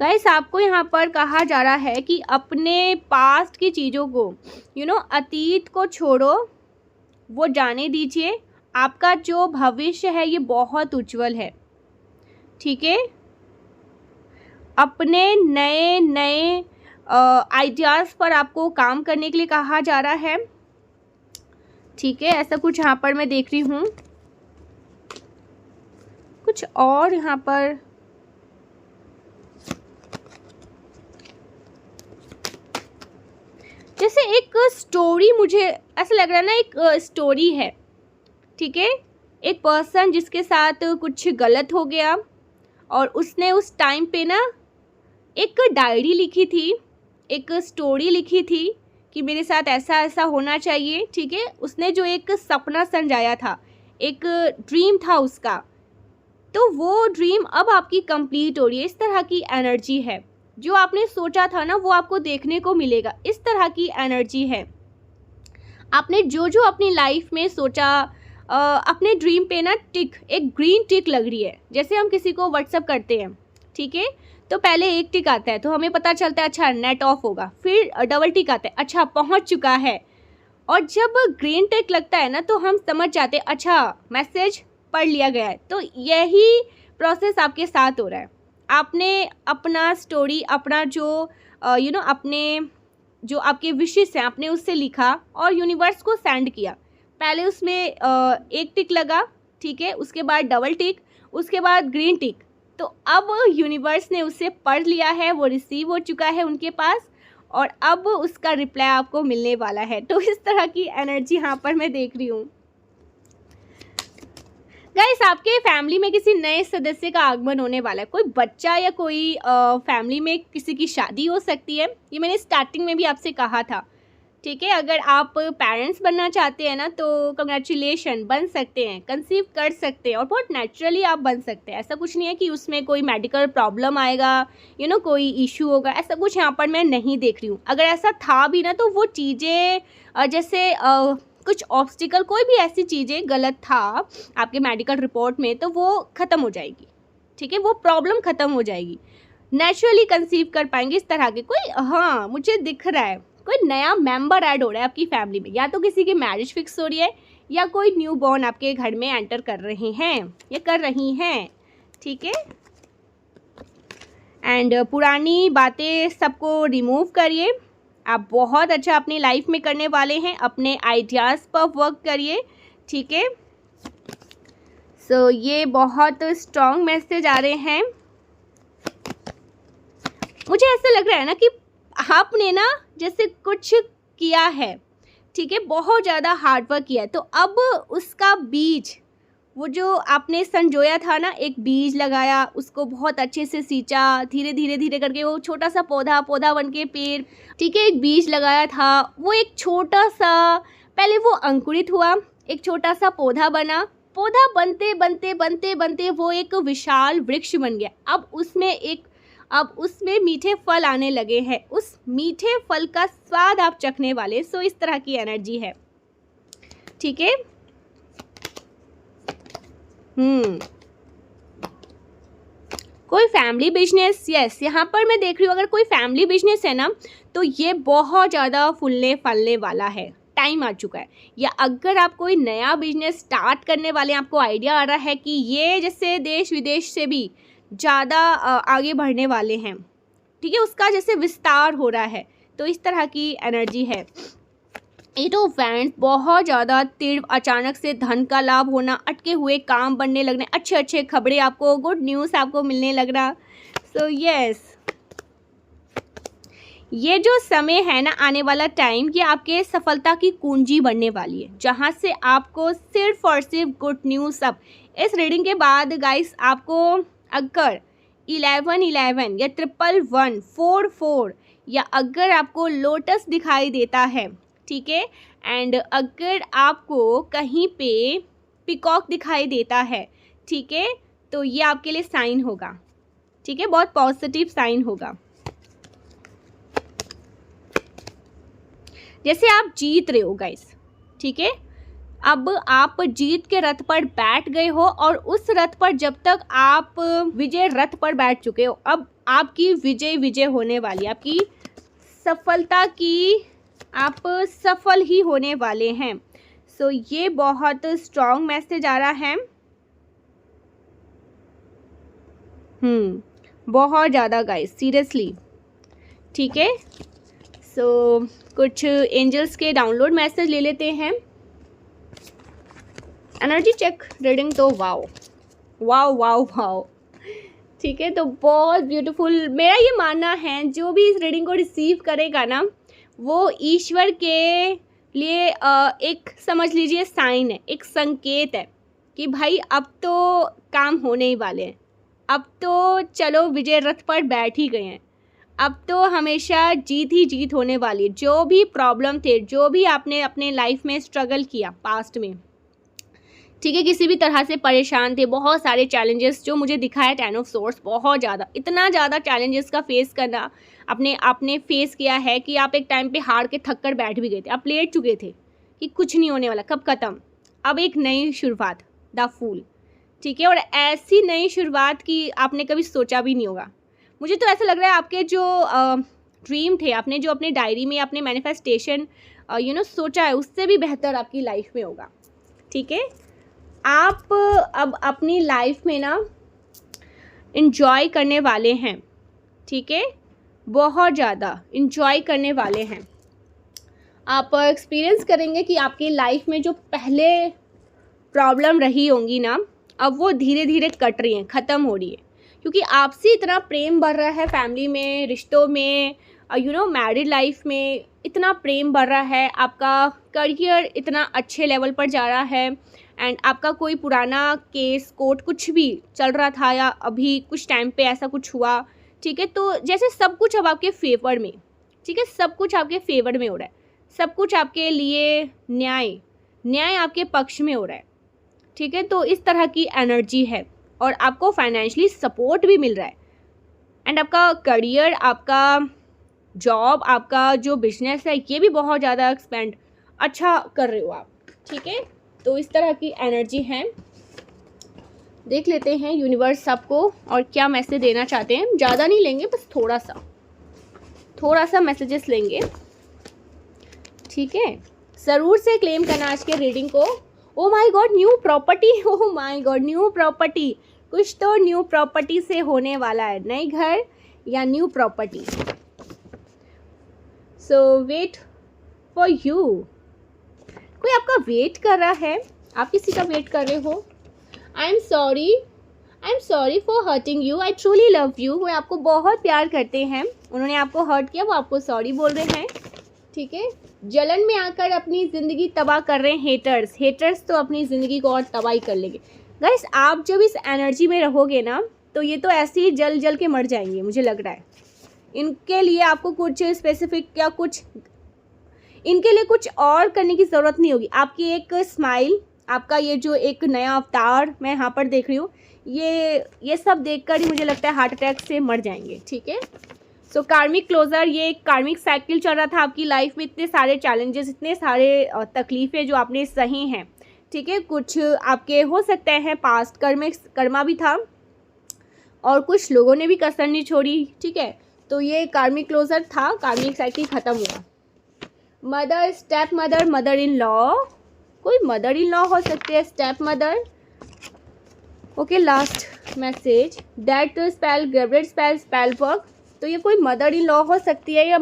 गाइस, आपको यहाँ पर कहा जा रहा है कि अपने पास्ट की चीज़ों को, अतीत को छोड़ो, वो जाने दीजिए। आपका जो भविष्य है ये बहुत उज्जवल है। ठीक है, अपने नए नए आइडियाज़ पर आपको काम करने के लिए कहा जा रहा है। ठीक है, ऐसा कुछ यहाँ पर मैं देख रही हूँ। कुछ और यहाँ पर, जैसे एक स्टोरी, मुझे ऐसा लग रहा है ना, एक स्टोरी है। ठीक है, एक पर्सन जिसके साथ कुछ गलत हो गया और उसने उस टाइम पे ना एक डायरी लिखी थी, एक स्टोरी लिखी थी कि मेरे साथ ऐसा ऐसा होना चाहिए। ठीक है, उसने जो एक सपना संजाया था, एक ड्रीम था उसका, तो वो ड्रीम अब आपकी कंप्लीट हो रही है। इस तरह की एनर्जी है, जो आपने सोचा था ना वो आपको देखने को मिलेगा, इस तरह की एनर्जी है। आपने जो जो अपनी लाइफ में सोचा, अपने ड्रीम पे ना टिक, एक ग्रीन टिक लग रही है। जैसे हम किसी को व्हाट्सअप करते हैं, ठीक है, तो पहले एक टिक आता है तो हमें पता चलता है अच्छा नेट ऑफ होगा, फिर डबल टिक आता है अच्छा पहुंच चुका है, और जब ग्रीन टिक लगता है ना तो हम समझ जाते हैं अच्छा मैसेज पढ़ लिया गया है। तो यही प्रोसेस आपके साथ हो रहा है। आपने अपना स्टोरी, अपना जो अपने जो आपके विशेस हैं आपने उससे लिखा और यूनिवर्स को सेंड किया। पहले उसमें एक टिक लगा, ठीक है, उसके बाद डबल टिक, उसके बाद ग्रीन टिक। तो अब यूनिवर्स ने उसे पढ़ लिया है, वो रिसीव हो चुका है उनके पास, और अब उसका रिप्लाई आपको मिलने वाला है। तो इस तरह की एनर्जी यहाँ पर मैं देख रही हूँ। गाइस, आपके फैमिली में किसी नए सदस्य का आगमन होने वाला है। कोई बच्चा या कोई फैमिली में किसी की शादी हो सकती है। ये मैंने स्टार्टिंग में भी आपसे कहा था, ठीक है। अगर आप पेरेंट्स बनना चाहते हैं ना तो कंग्रेचुलेशन, बन सकते हैं, कंसीव कर सकते हैं, और बहुत नेचुरली आप बन सकते हैं। ऐसा कुछ नहीं है कि उसमें कोई मेडिकल प्रॉब्लम आएगा, कोई इशू होगा, ऐसा कुछ यहाँ पर मैं नहीं देख रही हूँ। अगर ऐसा था भी ना तो वो चीज़ें जैसे कुछ ऑब्स्टिकल, कोई भी ऐसी चीज़ें गलत था आपके मेडिकल रिपोर्ट में तो वो ख़त्म हो जाएगी, ठीक है, वो प्रॉब्लम ख़त्म हो जाएगी, नेचुरली कंसीव कर पाएंगे। इस तरह के कोई, हाँ मुझे दिख रहा है कोई नया मेंबर ऐड हो रहा है आपकी फैमिली में, या तो किसी की मैरिज फिक्स हो रही है या कोई न्यू बॉर्न आपके घर में एंटर कर रहे हैं या कर रही हैं, ठीक है। एंड पुरानी बातें सबको रिमूव करिए। आप बहुत अच्छा अपनी लाइफ में करने वाले हैं, अपने आइडियाज़ पर वर्क करिए, ठीक है। सो ये बहुत स्ट्रॉन्ग मैसेज आ रहे हैं। मुझे ऐसा लग रहा है ना कि आपने ना जैसे कुछ किया है, ठीक है, बहुत ज़्यादा हार्डवर्क किया है, तो अब उसका बीज, वो जो आपने संजोया था ना, एक बीज लगाया, उसको बहुत अच्छे से सींचा, धीरे धीरे धीरे करके वो छोटा सा पौधा बन के पेड़, ठीक है, एक बीज लगाया था, वो एक छोटा सा, पहले वो अंकुरित हुआ, एक छोटा सा पौधा बना, पौधा बनते बनते बनते बनते वो एक विशाल वृक्ष बन गया। अब उसमें मीठे फल आने लगे हैं, उस मीठे फल का स्वाद आप चखने वाले। सो इस तरह की एनर्जी है, ठीक है। कोई फैमिली बिजनेस, यस, यहाँ पर मैं देख रही हूँ अगर कोई फैमिली बिजनेस है ना, तो ये बहुत ज़्यादा फूलने फलने वाला है, टाइम आ चुका है। या अगर आप कोई नया बिजनेस स्टार्ट करने वाले हैं, आपको आइडिया आ रहा है कि ये जैसे देश विदेश से भी ज़्यादा आगे बढ़ने वाले हैं, ठीक है, उसका जैसे विस्तार हो रहा है, तो इस तरह की एनर्जी है। ये तो इवेंट बहुत ज़्यादा तीव्र, अचानक से धन का लाभ होना, अटके हुए काम बनने लगने, अच्छे अच्छे खबरें आपको, गुड न्यूज़ आपको मिलने लग रहा। सो यस, ये जो समय है ना, आने वाला टाइम, ये आपके सफलता की कुंजी बनने वाली है, जहाँ से आपको सिर्फ और सिर्फ गुड न्यूज़। सब इस रीडिंग के बाद गाइस, आपको अगर 1111 या 1114 या अगर आपको लोटस दिखाई देता है, ठीक है, एंड अगर आपको कहीं पे पिकॉक दिखाई देता है, ठीक है, तो ये आपके लिए साइन होगा, ठीक है, बहुत पॉजिटिव साइन होगा। जैसे आप जीत रहे हो गाइस, ठीक है, अब आप जीत के रथ पर बैठ गए हो, और उस रथ पर जब तक आप विजय रथ पर बैठ चुके हो, अब आपकी विजय होने वाली, आपकी सफलता की, आप सफल ही होने वाले हैं। सो ये बहुत स्ट्रॉन्ग मैसेज आ रहा है, बहुत ज़्यादा गाइस, सीरियसली, ठीक है। सो कुछ एंजल्स के डाउनलोड मैसेज ले लेते हैं। एनर्जी चेक रीडिंग तो वाओ वाओ वाओ वाओ, ठीक है, तो बहुत ब्यूटीफुल। मेरा ये मानना है, जो भी इस रीडिंग को रिसीव करेगा ना, वो ईश्वर के लिए एक समझ लीजिए साइन है, एक संकेत है कि भाई अब तो काम होने ही वाले हैं, अब तो चलो विजय रथ पर बैठ ही गए हैं, अब तो हमेशा जीत ही जीत होने वाली है। जो भी प्रॉब्लम थे, जो भी आपने अपने लाइफ में स्ट्रगल किया पास्ट में, ठीक है, किसी भी तरह से परेशान थे, बहुत सारे चैलेंजेस जो मुझे दिखाया 10 ऑफ सोर्स, बहुत ज़्यादा, इतना ज़्यादा चैलेंजेस का फेस करना आपने फेस किया है कि आप एक टाइम पे हार के थक कर बैठ भी गए थे, आप लेट चुके थे कि कुछ नहीं होने वाला, कब ख़त्म, अब एक नई शुरुआत, द फूल, ठीक है, और ऐसी नई शुरुआत की आपने कभी सोचा भी नहीं होगा। मुझे तो ऐसा लग रहा है आपके जो ड्रीम थे, आपने जो अपने डायरी में अपने मैनिफेस्टेशन सोचा है, उससे भी बेहतर आपकी लाइफ में होगा, ठीक है। आप अब अपनी लाइफ में ना इन्जॉय करने वाले हैं, ठीक है, बहुत ज़्यादा इन्जॉय करने वाले हैं। आप एक्सपीरियंस करेंगे कि आपकी लाइफ में जो पहले प्रॉब्लम रही होंगी ना, अब वो धीरे धीरे कट रही हैं, ख़त्म हो रही है, क्योंकि आपसे इतना प्रेम बढ़ रहा है, फैमिली में, रिश्तों में, मैरिड लाइफ में इतना प्रेम बढ़ रहा है, आपका करियर इतना अच्छे लेवल पर जा रहा है, एंड आपका कोई पुराना केस, कोर्ट कुछ भी चल रहा था, या अभी कुछ टाइम पे ऐसा कुछ हुआ, ठीक है, तो जैसे सब कुछ अब आपके फेवर में, ठीक है, सब कुछ आपके फेवर में हो रहा है, सब कुछ आपके लिए न्याय आपके पक्ष में हो रहा है, ठीक है, तो इस तरह की एनर्जी है, और आपको फाइनेंशियली सपोर्ट भी मिल रहा है, एंड आपका करियर, आपका जॉब, आपका जो बिजनेस है, ये भी बहुत ज़्यादा एक्सपेंड अच्छा कर रहे हो आप, ठीक है, तो इस तरह की एनर्जी है। देख लेते हैं यूनिवर्स आपको और क्या मैसेज देना चाहते हैं। ज़्यादा नहीं लेंगे, बस थोड़ा सा मैसेजेस लेंगे, ठीक है। ज़रूर से क्लेम करना आज के रीडिंग को। ओ my God, new property, O my God, new property, कुछ तो न्यू प्रॉपर्टी से होने वाला है, नई घर या new property. So wait for you, कोई आपका वेट कर रहा है, आप किसी का वेट कर रहे हो। I am sorry for hurting you, I truly love you, वो आपको बहुत प्यार करते हैं, उन्होंने आपको हर्ट किया, वो आपको सॉरी बोल रहे हैं। ठीक है, जलन में आकर अपनी ज़िंदगी तबाह कर रहे हैं हेटर्स तो अपनी ज़िंदगी को और तबाही कर लेंगे। गाइस, आप जब इस एनर्जी में रहोगे ना तो ये तो ऐसे ही जल जल के मर जाएंगे, मुझे लग रहा है। इनके लिए आपको कुछ स्पेसिफिक या कुछ इनके लिए कुछ और करने की ज़रूरत नहीं होगी। आपकी एक स्माइल, आपका ये जो एक नया अवतार मैं यहाँ पर देख रही हूँ, ये सब देखकर ही मुझे लगता है हार्ट अटैक से मर जाएंगे। ठीक है, सो कार्मिक क्लोजर, ये एक कार्मिक साइकिल चल रहा था आपकी लाइफ में, इतने सारे चैलेंजेस, इतने सारे तकलीफ़ें जो आपने सही हैं। ठीक है, कुछ आपके हो सकते हैं पास्ट कर्मा भी था और कुछ लोगों ने भी कसर नहीं छोड़ी। ठीक है, तो ये कार्मिक क्लोजर था, कार्मिक साइकिल ख़त्म हुआ। Mother, step mother, mother in law, कोई मदर इन लॉ हो सकती है, step mother. Okay, last message, that spell graved spell work, तो ये कोई मदर इन लॉ हो सकती है या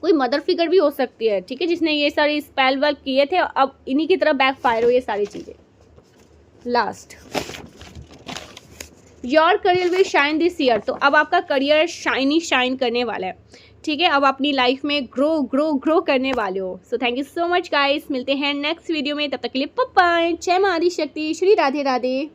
कोई मदर फिगर भी हो सकती है। ठीक है, जिसने ये सारे स्पेल वर्क किए थे, अब इन्हीं की तरफ बैक फायर हो ये सारी चीज़ें। Last, your career will shine this year, तो अब आपका करियर शाइन करने वाला है। ठीक है, अब अपनी लाइफ में ग्रो करने वाले हो। So thank you so much guys, मिलते हैं नेक्स्ट वीडियो में, तब तक के लिए बाय बाय। जय मां आदि शक्ति, श्री राधे राधे।